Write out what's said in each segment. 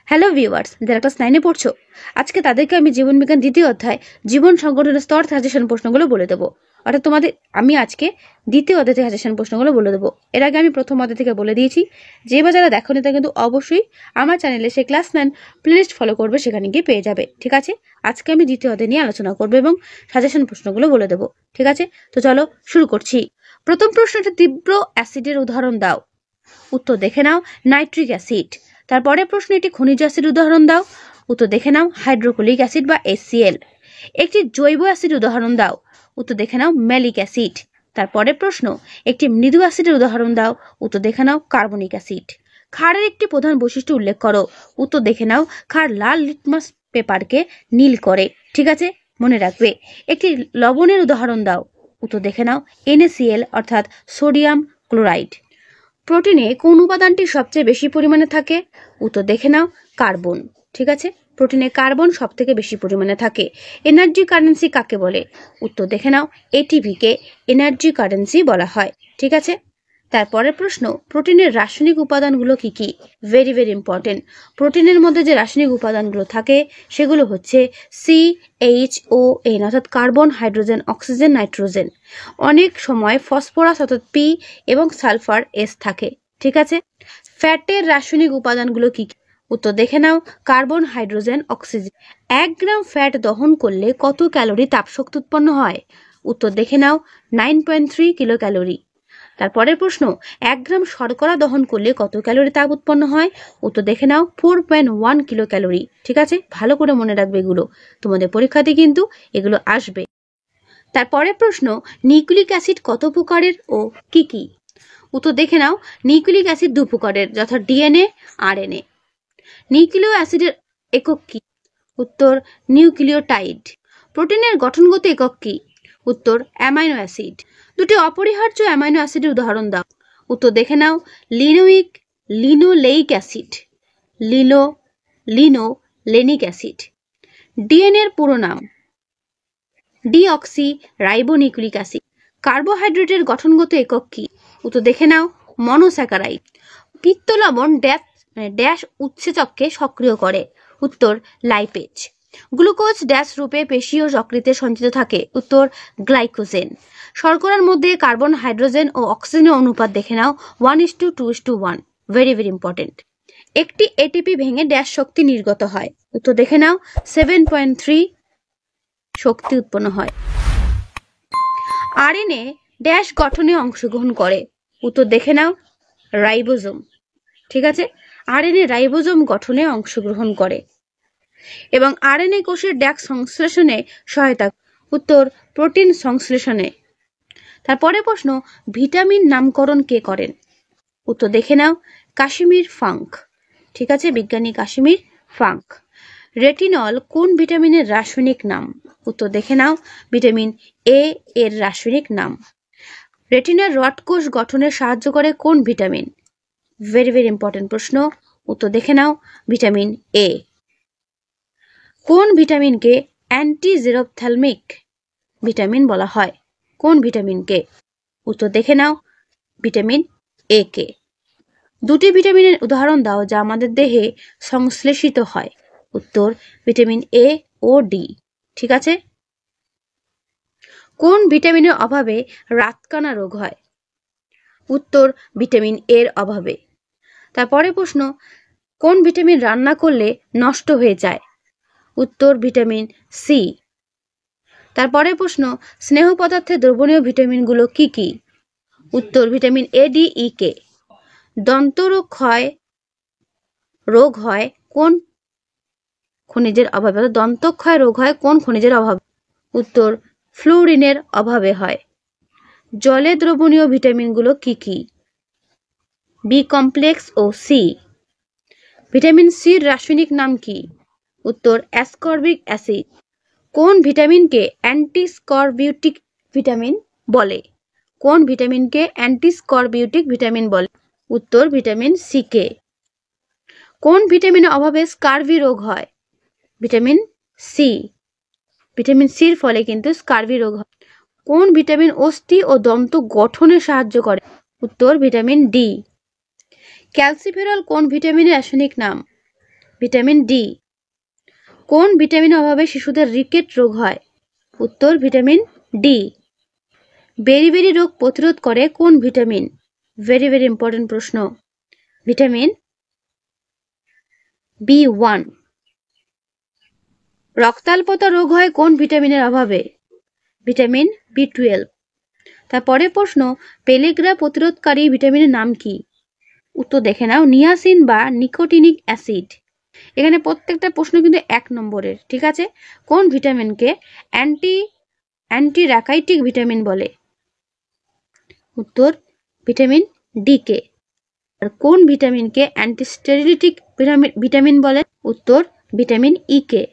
Hello viewers, যারা class 9-এ পড়ছো, আজকে তাদেরকে আমি জীবনবিজ্ঞান দ্বিতীয় অধ্যায় জীবন সংগঠনের স্তর সাজেশন প্রশ্নগুলো বলে দেবো। অর্থাৎ আমি আজকে দ্বিতীয় অধ্যায় থেকে সাজেশন প্রশ্নগুলো বলে দেবো। এর আগে আমি প্রথম অধ্যায় থেকে বলে দিয়েছি। যে বা যারা দেখোনি তা কিন্তু অবশ্যই আমার চ্যানেলে সেই ক্লাস 9 প্লেলিস্ট ফলো করবে, সেখানে গিয়ে পেয়ে যাবে। ঠিক আছে, আজকে আমি দ্বিতীয় অধ্যায় নিয়ে আলোচনা করবো এবং সাজেশন প্রশ্নগুলো বলে দেবো। ঠিক আছে, তো চলো শুরু করছি। প্রথম প্রশ্নটা, তীব্র অ্যাসিডের উদাহরণ দাও। উত্তর দেখে নাও, নাইট্রিক অ্যাসিড। তারপরে প্রশ্ন, একটি খনিজ অ্যাসিড উদাহরণ দাও। উত্তর দেখে নাও, হাইড্রোক্লোরিক অ্যাসিড বা HCl। একটি জৈব অ্যাসিড উদাহরণ দাও। উত্তর দেখে নাও, ম্যালিক অ্যাসিড। তারপরে প্রশ্ন, একটি মৃদু অ্যাসিডের উদাহরণ দাও। উত্তর দেখে নাও, কার্বনিক অ্যাসিড। ক্ষারের একটি প্রধান বৈশিষ্ট্য উল্লেখ করো। উত্তর দেখে নাও, ক্ষার লাল লিটমাস পেপারকে নীল করে। ঠিক আছে, মনে রাখবে। একটি লবণের উদাহরণ দাও। উত্তর দেখে নাও, NaCl অর্থাৎ সোডিয়াম ক্লোরাইড। প্রোটিনে কোন উপাদানটি সবচেয়ে বেশি পরিমাণে থাকে? উত্তর দেখে নাও, কার্বন। ঠিক আছে, প্রোটিনে কার্বন সব থেকে বেশি পরিমাণে থাকে। এনার্জি কারেন্সি কাকে বলে? উত্তর দেখে নাও, ATP-কে এনার্জি কারেন্সি বলা হয়। ঠিক আছে, তারপরের প্রশ্ন, প্রোটিনের রাসায়নিক উপাদানগুলো কি কি? Very very important. প্রোটিনের মধ্যে যে রাসায়নিক উপাদানগুলো থাকে সেগুলো হচ্ছে CHON অর্থাৎ কার্বন, হাইড্রোজেন, অক্সিজেন, নাইট্রোজেন। অনেক সময় ফসফরাস অর্থাৎ P এবং সালফার S থাকে। ঠিক আছে, ফ্যাটের রাসায়নিক উপাদানগুলো কি কি? উত্তর দেখে নাও, carbon, hydrogen, oxygen. 1 gram fat দহন করলে কত ক্যালোরি তাপশক্তি উৎপন্ন হয়? উত্তর দেখে নাও, 9.3 কিলো ক্যালোরি। তারপরের প্রশ্ন, 1 গ্রাম শর্করা দহন করলে কত ক্যালোরি তাপ উৎপন্ন হয়? উত্তর দেখে নাও, 4.1 কিলো ক্যালোরি। ঠিক আছে, ভালো করে মনে রাখবে, এগুলো তোমাদের পরীক্ষাতে কিন্তু এগুলো আসবে। তারপরের প্রশ্ন, নিউক্লিক অ্যাসিড কত প্রকারের ও কি কি? উত্তর দেখে নাও, নিউক্লিক অ্যাসিড 2 প্রকারের, যথা DNA, RNA। নিউক্লিক অ্যাসিডের একক কি? উত্তর নিউক্লিওটাইড। প্রোটিনের গঠনগত একক কি? উত্তর অ্যামাইনো অ্যাসিড। দুটি অপরিহার্য অ্যামাইনো অ্যাসিডের উদাহরণ দাও। উত্তর দেখে নাও, linoleic acid, linolenic acid. DNA এর পুরো নাম ডিঅক্সি রাইবোনিউক্লিক অ্যাসিড। কার্বোহাইড্রেটের গঠনগত একক কি? উত্তর দেখে নাও, মনোস্যাকারাইড। পিত্ত লবণ ড্যাশ উৎসেচককে সক্রিয় করে? উত্তর লাইপেজ। গ্লুকোজ ড্যাশ রূপে পেশীয় যকৃতে সঞ্চিত থাকে? উত্তর গ্লাইকোজেন। শর্করার মধ্যে কার্বন, হাইড্রোজেন ও অক্সিজেনের অনুপাত দেখে নাও, 1:2:1। Very very important. একটি ATP ভেঙে ড্যাশ শক্তি নির্গত হয়? উত্তর দেখে নাও, 7.3 শক্তি উৎপন্ন হয়। RNA ড্যাশ গঠনে অংশগ্রহণ করে? উত্তর দেখে নাও, রাইবোজোম। ঠিক আছে, RNA রাইবোজোম গঠনে অংশগ্রহণ করে এবং RNA কোষের ড্যাশ সংশ্লেষণে সহায়তা। উত্তর প্রোটিন সংশ্লেষণে। তারপরে প্রশ্ন, ভিটামিন নামকরণ কে করেন? উত্তর দেখে নাও, কাশ্মীর ফাঙ্ক। ঠিক আছে, বিজ্ঞানী কাশ্মীর ফাঙ্ক। রেটিনল কোন ভিটামিনের রাসায়নিক নাম? উত্তর দেখে নাও, ভিটামিন A এর রাসায়নিক নাম। রেটিনার রড কোষ গঠনে সাহায্য করে কোন ভিটামিন? ভেরি ভেরি ইম্পর্টেন্ট প্রশ্ন। উত্তর দেখে নাও, ভিটামিন A। কোন ভিটামিনকে অ্যান্টিজেরোপথ্যালমিক ভিটামিন বলা হয়? কোন ভিটামিনকে? উত্তর দেখে নাও, ভিটামিন A কে। দুটি ভিটামিনের উদাহরণ দাও যা আমাদের দেহে সংশ্লেষিত হয়? উত্তর ভিটামিন A ও D। ঠিক আছে, কোন ভিটামিনের অভাবে রাতকানা রোগ হয়? উত্তর ভিটামিন এর অভাবে। তারপরে প্রশ্ন, কোন ভিটামিন রান্না করলে নষ্ট হয়ে যায়? উত্তর ভিটামিন C। তারপরে প্রশ্ন, স্নেহ পদার্থে দ্রবণীয় ভিটামিনগুলো কি কি? উত্তর vitamin A, D, E, K। দন্ত রোগ হয় কোন খনিজের অভাবে? দন্তক্ষয় রোগ হয় কোন খনিজের অভাবে? উত্তর ফ্লুরিনের অভাবে হয়। জলে দ্রবণীয় ভিটামিনগুলো কি কি? B কমপ্লেক্স ও C। ভিটামিন সির রাসায়নিক নাম কি? উত্তর অ্যাসকর্বিক অ্যাসিড। কোন ভিটামিনকে অ্যান্টিস্করবিউটিক ভিটামিন বলে? কোন ভিটামিনকে অ্যান্টিস্করবিউটিক ভিটামিন বলে? উত্তর ভিটামিন C কে। কোন ভিটামিনের অভাবে স্কারভি রোগ হয়? Vitamin C। ভিটামিন সির ফলে কিন্তু স্কারভি রোগ হয়। কোন ভিটামিন অস্থি ও দন্ত গঠনে সাহায্য করে? উত্তর ভিটামিন D। ক্যালসিফেরল কোন ভিটামিনের রাসায়নিক নাম? Vitamin D. কোন ভিটামিনের অভাবে শিশুদের রিকেট রোগ হয়? উত্তর ভিটামিন ডি। বেরিবেরি রোগ প্রতিরোধ করে কোন ভিটামিন? ভেরি ভেরি ইম্পর্টেন্ট প্রশ্ন। Vitamin B one. রক্তাল্পতা রোগ হয় কোন ভিটামিনের অভাবে? ভিটামিন বি12। তারপরে প্রশ্ন, পেলেগ্রা প্রতিরোধকারী ভিটামিনের নাম কি? উত্তর দেখে নাও, নিয়াসিন বা নিকোটিনিক অ্যাসিড। এখানে প্রত্যেকটা প্রশ্ন কিন্তু 1 নম্বরের, ঠিক আছে? কোন ভিটামিনকে অ্যান্টিরাকাইটিক ভিটামিন বলে? উত্তর ভিটামিন ডি কে। আর কোন ভিটামিনকে অ্যান্টিস্টেরিলিটিক ভিটামিন বলে? উত্তর ভিটামিন ই কে।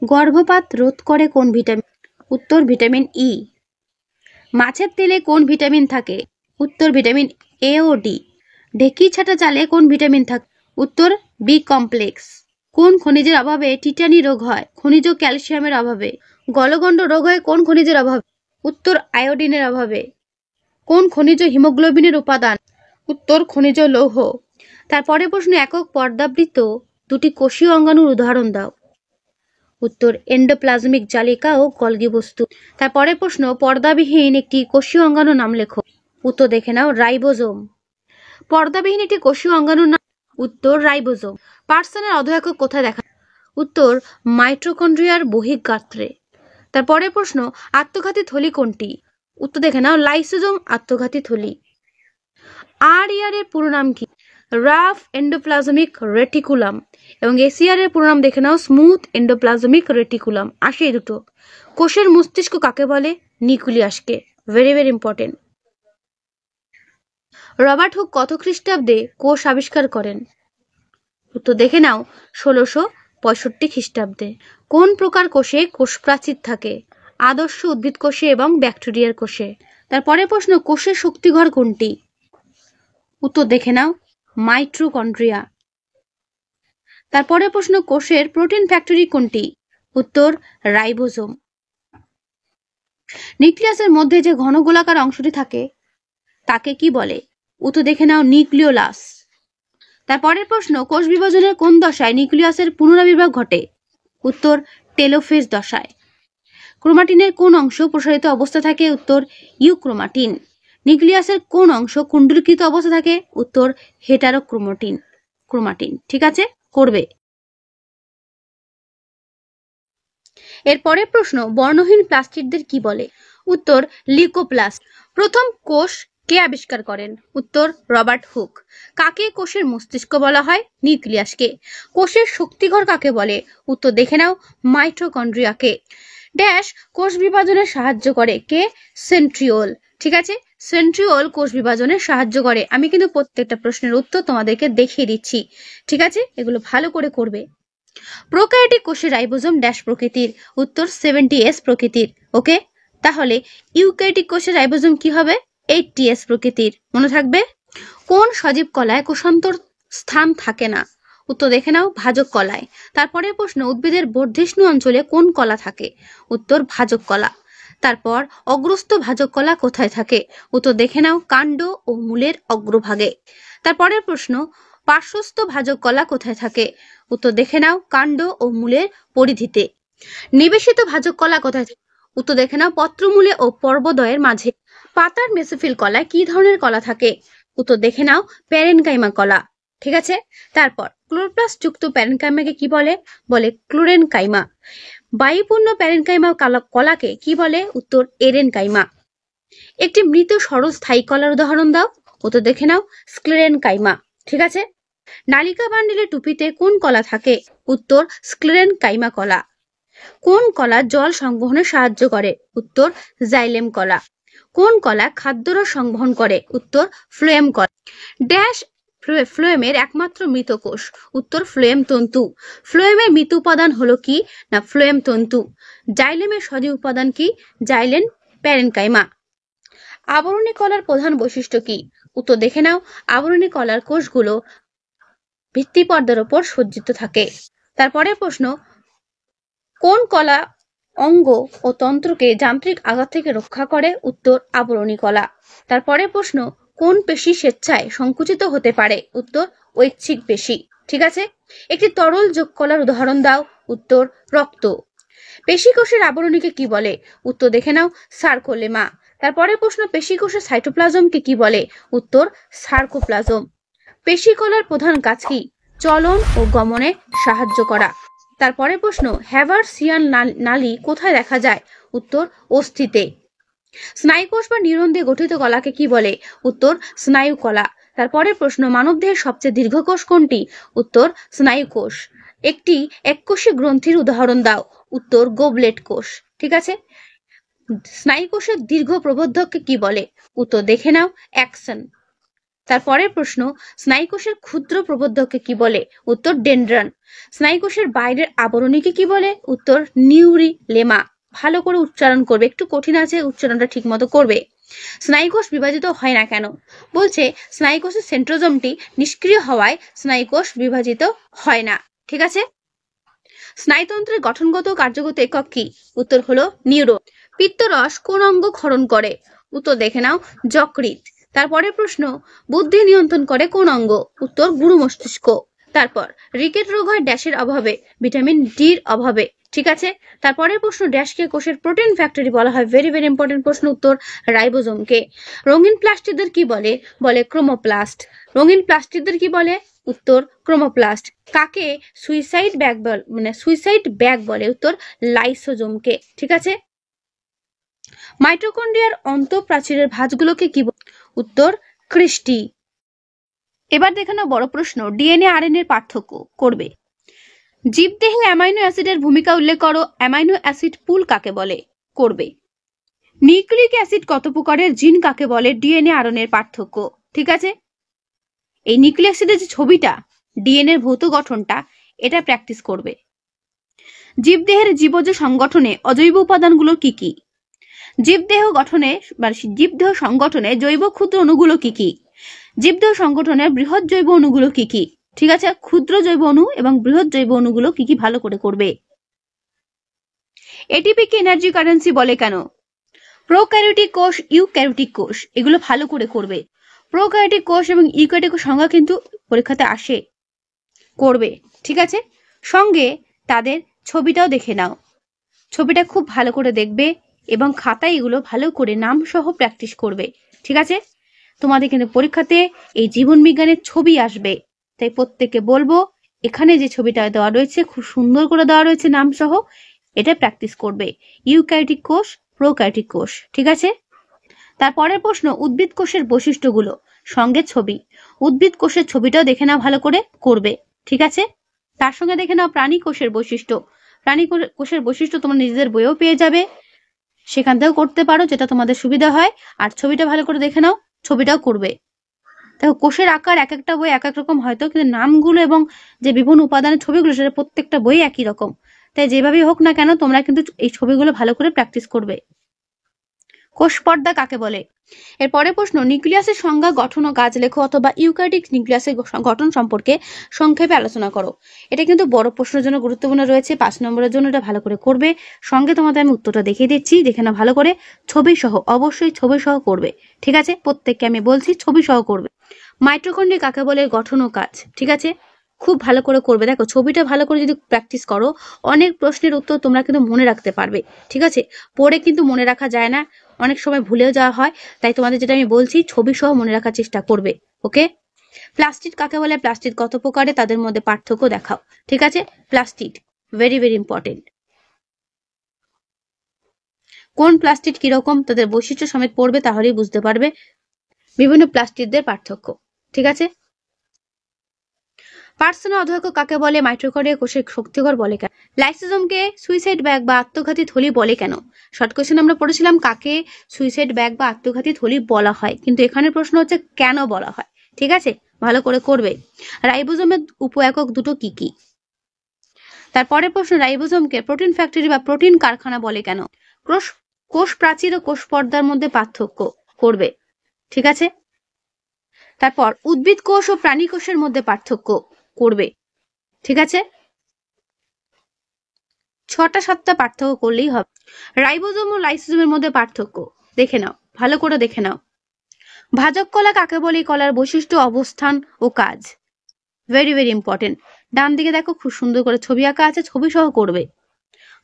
গর্ভপাত রোধ করে কোন ভিটামিন? উত্তর ভিটামিন ই। মাছের তেলে কোন ভিটামিন থাকে? উত্তর ভিটামিন এ ও ডি। ঢেঁকি ছাটা চালে কোন ভিটামিন থাকে? উত্তর বি কমপ্লেক্স। কোন খনিজের অভাবে টিটানি রোগ হয়? খনিজ ক্যালসিয়ামের অভাবে। গলগণ্ড রোগ হয় কোন খনিজের অভাবে? উত্তর আয়োডিনের অভাবে। কোন খনিজ হিমোগ্লোবিনের উপাদান? উত্তর খনিজ লৌহ। তারপরে প্রশ্ন, একক পর্দাবৃত দুটি কোষীয় অঙ্গাণুর উদাহরণ দাও। উত্তর এন্ডোপ্লাজমিক জালিকা ও গলগি বস্তু। তারপরে প্রশ্ন, পর্দাবিহীন একটি কোষীয় অঙ্গাণুর নাম লেখো। উত্তর দেখে নাও, রাইবোজোম। পর্দাবিহীন একটি কোষীয় অঙ্গাণুর নাম? উত্তর রাইবোজোম। পার্সনের অধঃএকক কোথায় দেখা? উত্তর মাইটোকন্ড্রিয়ার বহিঃগাত্রে। তারপরে প্রশ্ন, আত্মঘাতী থলি কোনটি? উত্তর দেখে নাও, লাইসোজোম আত্মঘাতী থলি। আর এর পুরো নাম কি? Rough endoplasmic reticulum. এবং এসিআর এর পুরো নাম দেখে নাও, স্মুথ এন্ডোপ্লাজমিক রেটিকুলাম। আসে এই দুটো। কোষের মস্তিষ্ক কাকে বলে? নিউক্লিয়াসকে। Very very important. Robert Hooke কত খ্রিস্টাব্দে কোষ আবিষ্কার করেন? উত্তর দেখে নাও, 1665 খ্রিস্টাব্দে। কোন প্রকার কোষে কোষ প্রাচীর থাকে? আদর্শ উদ্ভিদ কোষে এবং ব্যাকটেরিয়ার কোষে। তারপরে প্রশ্ন, কোষের শক্তিঘর কোনটি? উত্তর দেখে নাও, মাইটোকন্ড্রিয়া। তারপরে প্রশ্ন, কোষের প্রোটিন ফ্যাক্টরি কোনটি? উত্তর রাইবোজোম। নিউক্লিয়াসের মধ্যে যে ঘন গোলাকার অংশটি থাকে তাকে কি বলে? উত্তর দেখে নাও, নিউক্লিওলাস। তারপরের প্রশ্ন, কোষ বিভাজনের কোন দশায় নিউক্লিয়াসের পুনরাবির্ভাব ঘটে? উত্তর টেলোফেজ দশায়। ক্রোমাটিনের কোন অংশ প্রসারিত অবস্থা থাকে? উত্তর ইউক্রোমাটিন। নিউক্লিয়াসের কোন অংশ কুণ্ডলীকৃত অবস্থা থাকে? উত্তর ক্রোমাটিন। ঠিক আছে, করবে। এরপরে প্রশ্ন, বর্ণহীন প্লাস্টিডদের কি বলে? উত্তর লিউকোপ্লাস্ট। প্রথম কোষ কে আবিষ্কার করেন? উত্তর রবার্ট হুক। কাকে কোষের মস্তিষ্ক বলা হয়? নিউক্লিয়াসকে। কোষের শক্তিঘর কাকে বলে? উত্তর দেখে নাও, মাইটোকন্ড্রিয়াকে। ড্যাশ কোষ বিভাজনে সাহায্য করে? কে? সেন্ট্রিওল। ঠিক আছে, সেন্ট্রিওল কোষ বিভাজনে সাহায্য করে। আমি কিন্তু প্রত্যেকটা প্রশ্নের উত্তর তোমাদেরকে দেখিয়ে দিচ্ছি, ঠিক আছে? এগুলো ভালো করে করবে। প্রোক্যারিওটিক কোষের রাইবোজোম ড্যাশ প্রকৃতির? উত্তর 70S প্রকৃতির। ওকে, তাহলে ইউক্যারিওটিক কোষের রাইবোজোম কি হবে? 80S প্রকৃতির। মনে থাকবে। কোন সজীব কলায় কোষান্তর স্থান থাকে না? উত্তর দেখে নাও, ভাজক কলায়। তারপরে প্রশ্ন, উদ্ভিদের বর্ধিষ্ণু অঞ্চলে কোন কলা থাকে? উত্তর ভাজক কলা। তারপর অগ্রস্থ ভাজক কলা কোথায় থাকে? উত্তর দেখে নাও, কাণ্ড ও মূলের অগ্রভাগে। তারপরের প্রশ্ন, পার্শ্বস্থ ভাজক কলা কোথায় থাকে? উত্তর দেখে নাও, কাণ্ড ও মূলের পরিধিতে। নিবেশিত ভাজক কলা কোথায় থাকে? উত্তর দেখে নাও, পত্রমূলে ও পর্বদয়ের মাঝে। পাতার মেসোফিল কলায় কি ধরনের কলা থাকে? উত্তর দেখে নাও, প্যারেনকাইমা কলা। ঠিক আছে, তারপর ক্লোরোপ্লাস্ট যুক্ত প্যারেনকাইমাকে কি বলে? বলে ক্লোরেনকাইমা। বায়ুপূর্ণ প্যারেনকাইমা কলাকে কি বলে? উত্তর এরেনকাইমা। একটি মৃত সরল স্থায়ী কলার উদাহরণ দাও। উত্তর দেখে নাও, স্ক্লেরেনকাইমা। ঠিক আছে, নালিকা বান্ডিলের টুপিতে কোন কলা থাকে? উত্তর স্ক্লেরেনকাইমা কলা। কোন কলা জল সংবহনে সাহায্য করে? উত্তর জাইলেম কলা। কোন কলা খাদ্যরস সংবহন করে? উত্তর ফ্লোয়েম কলা। ড্যাশ ফ্লোয়েমের একমাত্র মৃত কোষ? উত্তর ফ্লোয়েম তন্তু। ফ্লোয়েমের মৃত উপাদান হলো কি? না ফ্লোয়েম তন্তু। জাইলেমের সজীব উপাদান কি? জাইলেন প্যারেনকাইমা। আবরণী কলার প্রধান বৈশিষ্ট্য কি? উত্তর দেখে নাও, আবরণী কলার কোষগুলো ভিত্তি পর্দার উপর সজ্জিত থাকে। তারপরে প্রশ্ন, কোন কলা অঙ্গ ও তন্ত্রকে যান্ত্রিক আঘাত থেকে রক্ষা করে? উত্তর আবরণী কলা। তারপরে প্রশ্ন, কোন পেশি স্বেচ্ছায় সংকুচিত হতে পারে? উত্তর ঐচ্ছিক পেশি। ঠিক আছে, একটি তরল যোগ কলার উদাহরণ দাও। উত্তর রক্ত। পেশিকোষের আবরণীকে কি বলে? উত্তর দেখে নাও সার্কোলেমা। তারপরের প্রশ্ন, পেশিকোষের সাইটোপ্লাজমকে কি বলে? উত্তর সার্কোপ্লাজম। পেশিকলার প্রধান কাজ কি? চলন ও গমনে সাহায্য করা। তারপরের প্রশ্ন, হ্যাভারসিয়ান নালী কোথায় দেখা যায়? উত্তর অস্থিতে। স্নায়ুকোষ বা নিউরন দিয়ে গঠিত কলাকে কি বলে? উত্তর স্নায়ু কলা। তারপরের প্রশ্ন, মানবদেহের সবচেয়ে দীর্ঘ কোষ কোনটি? উত্তর স্নায়ুকোষ। একটি এককোষী গ্রন্থির উদাহরণ দাও। উত্তর গোবলেট কোষ। ঠিক আছে, স্নায়ুকোষের দীর্ঘ প্রবর্ধককে কি বলে? উত্তর দেখে নাও অ্যাকসন। তারপরের প্রশ্ন, স্নায়ুকোষের ক্ষুদ্র প্রবর্ধককে কি বলে? উত্তর ডেনড্রন। স্নায়ুকোষের বাইরের আবরণীকে কি বলে? উত্তর নিউরিলেমা। ভালো করে উচ্চারণ করবে, একটু কঠিন আছে, উচ্চারণটা ঠিক মতো করবে। স্নায়ুকোষ বিভাজিত হয় না কেন? বলছে স্নায়ুকোষের সেন্ট্রোজোমটি নিষ্ক্রিয় হওয়ায় স্নায়ুকোষ বিভাজিত হয় না। ঠিক আছে, স্নায়ুতন্ত্রের গঠনগত ও কার্যগত একক কি? উত্তর হলো নিউরন। পিত্তরস কোন অঙ্গ ক্ষরণ করে? উত্তর দেখে নাও যকৃৎ। তারপরের প্রশ্ন, বুদ্ধি নিয়ন্ত্রণ করে কোন অঙ্গ? উত্তর গুরু মস্তিষ্ক। তারপর রিকেট রোগ হয় ড্যাশের অভাবে? ভিটামিন ডির অভাবে। ঠিক আছে, তারপরের প্রশ্ন, ড্যাশকে কোষের প্রোটিন ফ্যাক্টরি বলা হয়? ভেরি ভেরি ইম্পর্টেন্ট প্রশ্ন, উত্তর রাইবোজোমকে। রঙিন প্লাস্টিকদের কি বলে? বলে ক্রোমোপ্লাস্ট। রঙিন প্লাস্টিকদের কি বলে? উত্তর ক্রোমোপ্লাস্ট। কাকে সুইসাইড ব্যাগ বলে? উত্তর লাইসোজোমকে। ঠিক আছে, মাইটোকন্ড্রিয়ার অন্তঃপ্রাচীরের ভাঁজগুলোকে কি বলে? উত্তর ক্রিস্টি। এবার দেখে নাও বড় প্রশ্ন, ডিএনএ আরএনএ এর পার্থক্য করবে। জীবদেহে অ্যামাইনো অ্যাসিডের ভূমিকা উল্লেখ করো। অ্যামাইনো অ্যাসিড পুল কাকে বলে? করবে। নিউক্লিক অ্যাসিড কত প্রকারের, জিন কাকে বলে? ডিএনএ আরএনএ এর পার্থক্য। ঠিক আছে, এই নিউক্লিক অ্যাসিডের যে ছবিটা, ডিএনএ এর ভৌত গঠনটা, এটা প্র্যাকটিস করবে। জীবদেহের জীবজ সংগঠনে অজৈব উপাদানগুলো কি কি? জীবদেহ সংগঠনে জৈব ক্ষুদ্র অণুগুলো কি কি? জীবদেহ সংগঠনের বৃহৎ জৈব অণুগুলো কি কি? ঠিক আছে, ক্ষুদ্র জৈব অণু এবং বৃহৎ জৈব অণুগুলো কি কি ভালো করে করবে। এটিপিকে এনার্জি কারেন্সি বলে কেন? প্রোক্যারিওটিক কোষ, ইউক্যারিওটিক কোষ, এগুলো ভালো করে করবে। প্রোক্যারিওটিক কোষ এবং ইউক্যারিওটিক কোষ সংজ্ঞা কিন্তু পরীক্ষাতে আসে, করবে। ঠিক আছে, সঙ্গে তাদের ছবিটাও দেখে নাও। ছবিটা খুব ভালো করে দেখবে এবং খাতায় এগুলো ভালো করে নাম সহ প্র্যাকটিস করবে। ঠিক আছে, তোমাদের কিন্তু পরীক্ষাতে এই জীবন বিজ্ঞানের ছবি আসবে, তাই প্রত্যেককে বলবো এখানে যে ছবিটা দেওয়া রয়েছে খুব সুন্দর করে দেওয়া রয়েছে নাম সহ, এটা প্র্যাকটিস করবে। ইউক্যারিওটিক কোষ, প্রোক্যারিওটিক কোষ। ঠিক আছে, তারপরের প্রশ্ন, উদ্ভিদ কোষের বৈশিষ্ট্যগুলো, সঙ্গে ছবি। উদ্ভিদ কোষের ছবিটাও দেখে নাও, ভালো করে করবে। ঠিক আছে, তার সঙ্গে দেখে নাও প্রাণী কোষের বৈশিষ্ট্য। প্রাণী কোষের বৈশিষ্ট্য তোমরা নিজেদের বইও পেয়ে যাবে, সেখান থেকেও করতে পারো, যেটা তোমাদের সুবিধা হয়। আর ছবিটা ভালো করে দেখে নাও, ছবিটাও করবে। দেখো কোষের আকার এক একটা বই এক এক রকম হয়তো, কিন্তু নামগুলো এবং যে বিভিন্ন উপাদানের ছবিগুলো সেটা প্রত্যেকটা বই একই রকম। তাই যেভাবেই হোক না কেন তোমরা কিন্তু এই ছবিগুলো ভালো করে প্র্যাকটিস করবে। কোষ পর্দা কাকে বলে? এর পরের প্রশ্ন, নিউক্লিয়াসের সংজ্ঞা, গঠন ও কাজ লেখো, অথবা ইউক্যারিওটিক নিউক্লিয়াসের গঠন সম্পর্কে সংক্ষেপে আলোচনা করো। এটা কিন্তু বড় প্রশ্নের জন্য গুরুত্বপূর্ণ রয়েছে, 5 নম্বরের জন্য এটা ভালো করে করবে। সঙ্গে তোমাদের আমি উত্তরটা দেখিয়ে দিচ্ছি, দেখে নাও ভালো করে, ছবি সহ, অবশ্যই ছবি সহ করবে। ঠিক আছে, প্রত্যেককে আমি বলছি ছবি সহ করবে। মাইটোকন্ড্রিয়া কাকে বলে, গঠন ও কাজ। ঠিক আছে, খুব ভালো করে করবে। দেখো ছবিটা ভালো করে যদি প্র্যাকটিস করো, অনেক প্রশ্নের উত্তর তোমরা কিন্তু মনে রাখতে পারবে। ঠিক আছে, পড়ে কিন্তু মনে রাখা যায় না, অনেক সময় ভুলেও যাওয়া হয়, তাই তোমাদের যেটা আমি বলছি ছবি সহ মনে রাখার চেষ্টা করবে। ওকে, প্লাস্টিড কাকে বলে, প্লাস্টিড কত প্রকারে, তাদের মধ্যে পার্থক্য দেখাও। ঠিক আছে, প্লাস্টিড ভেরি ভেরি ইম্পর্টেন্ট। কোন প্লাস্টিড কিরকম, তাদের বৈশিষ্ট্য সমেত পড়বে, তাহলেই বুঝতে পারবে বিভিন্ন প্লাস্টিডদের পার্থক্য। ঠিক আছে, পার্সোনা অধ্যক্ষ কাকে বলে, মাইটোকন্ড্রিয়া কোষের শক্তিঘর বলে কেন? লাইসোজোমকে সুইসাইড ব্যাগ বা আত্মঘাতী থলি বলে কেন? শর্ট কোয়েশ্চেন আমরা পড়েছিলাম কাকে সুইসাইড ব্যাগ বা আত্মঘাতী থলি বলা হয়, কিন্তু এখানে প্রশ্ন হচ্ছে কেন বলা হয়। ঠিক আছে, ভালো করে করবে। রাইবোজোমের উপ-একক দুটো কি কি? তারপরে প্রশ্ন, রাইবোজোমকে প্রোটিন ফ্যাক্টরি বা প্রোটিন কারখানা বলে কেন? কোষ প্রাচীর ও কোষ পর্দার মধ্যে পার্থক্য করবে। ঠিক আছে, তারপর উদ্ভিদ কোষ ও প্রাণী কোষের মধ্যে পার্থক্য করবে। ঠিক আছে, 6টা-7টা পার্থক্য করলেই হবে। রাইবোজোম ও লাইসোজোমের মধ্যে পার্থক্য দেখে নাও, ভালো করে দেখে নাও। ভাজক কলা কাকে বলে, কলার বৈশিষ্ট্য, অবস্থান ও কাজ। Very very important. ডান দিকে দেখো খুব সুন্দর করে ছবি আঁকা আছে, ছবি সহ করবে।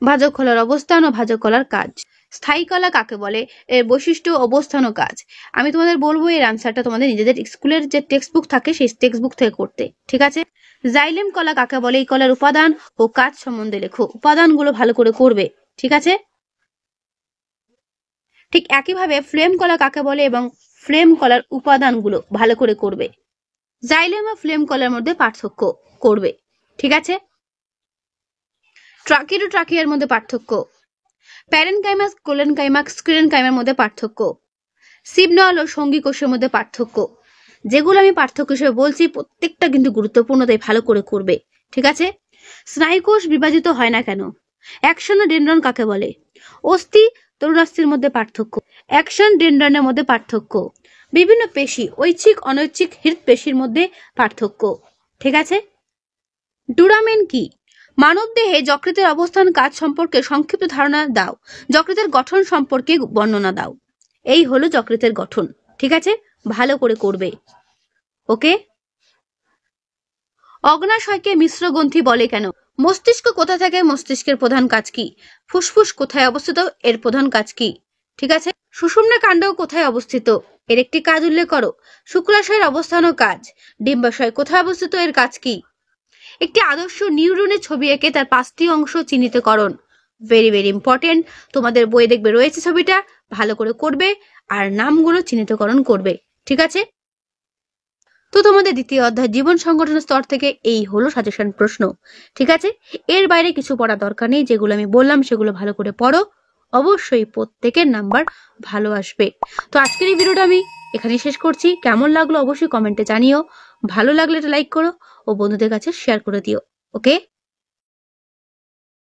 ভাজক কলার অবস্থান ও ভাজক কলার কাজ। স্থায়ী কলা কাকে বলে, এর বৈশিষ্ট্য, অবস্থান ও কাজ। আমি তোমাদের বলবো এর আনসারটা তোমাদের নিজেদের স্কুলের যে টেক্সট বুক থাকে সেই টেক্সট বুক থেকে করতে, ঠিক আছে। জাইলেম কলা কাকে বলে, এই কলার উপাদান ও কাজ সম্বন্ধে লেখো। উপাদানগুলো ভালো করে করবে, ঠিক আছে। ঠিক একইভাবে ফ্লেম কলা কাকে বলে এবং ফ্লেম কলার উপাদানগুলো ভালো করে করবে। জাইলেম ও ফ্লেম কলার মধ্যে পার্থক্য করবে, ঠিক আছে। ট্রাকিড ও ট্রাকিয়ার মধ্যে পার্থক্য। প্যারেনকাইমা কোলেনকাইমা স্ক্লেরেনকাইমার মধ্যে পার্থক্য। সিবনল ও সঙ্গী কোষের মধ্যে পার্থক্য। যেগুলো আমি পার্থক্য হিসেবে বলছি প্রত্যেকটা কিন্তু গুরুত্বপূর্ণ, তাই ভালো করে করবে, ঠিক আছে। স্নায়ুকোষ বিভাজিত হয় না কেন। অ্যাকশন ও ডেনড্রন কাকে বলে। অস্থি তরুণাস্থির মধ্যে পার্থক্য। অ্যাকশন ডেনড্রনের মধ্যে পার্থক্য। বিভিন্ন পেশি, ঐচ্ছিক অনৈচ্ছিক হৃৎপেশির মধ্যে পার্থক্য, ঠিক আছে। ডুরামেন কি। মানব দেহে যকৃতের অবস্থান, কাজ সম্পর্কে সংক্ষিপ্ত ধারণা দাও। যকৃতের গঠন সম্পর্কে বর্ণনা দাও। এই হলো যকৃতের গঠন, ঠিক আছে। ভালো করে করবে, ওকে। অগ্নাশয়কে মিশ্র গ্রন্থি বলে কেন। মস্তিষ্ক কোথা থাকে, মস্তিষ্কের প্রধান কাজ কি। ফুসফুস কোথায় অবস্থিত, এর প্রধান কাজ কি, ঠিক আছে। সুষুম্না কাণ্ড কোথায় অবস্থিত, এর একটি কাজ উল্লেখ করো। শুক্রাশয়ের অবস্থান ও কাজ। ডিম্বাশয় কোথায় অবস্থিত, এর কাজ কি। একটি আদর্শ নিউরনের ছবি এঁকে তার 5টি অংশ চিহ্নিতকরণ। Very very important. তোমাদের বইয়ে দেখবে রয়েছে ছবিটা, ভালো করে করবে আর নামগুলো চিহ্নিতকরণ করবে, ঠিক আছে। তো তোমাদের দ্বিতীয় অধ্যায় জীবন সংগঠনের স্তর থেকে এই হলো সাজেশন প্রশ্ন, ঠিক আছে। এর বাইরে কিছু পড়া দরকার নেই, যেগুলো আমি বললাম সেগুলো ভালো করে পড়ো, অবশ্যই প্রত্যেকের নাম্বার ভালো আসবে। তো আজকের এই ভিডিওটা আমি এখানে শেষ করছি। কেমন লাগলো অবশ্যই কমেন্টে জানিও। ভালো লাগলে এটা লাইক করো ও বন্ধুদের কাছে শেয়ার করে দিও, ওকে।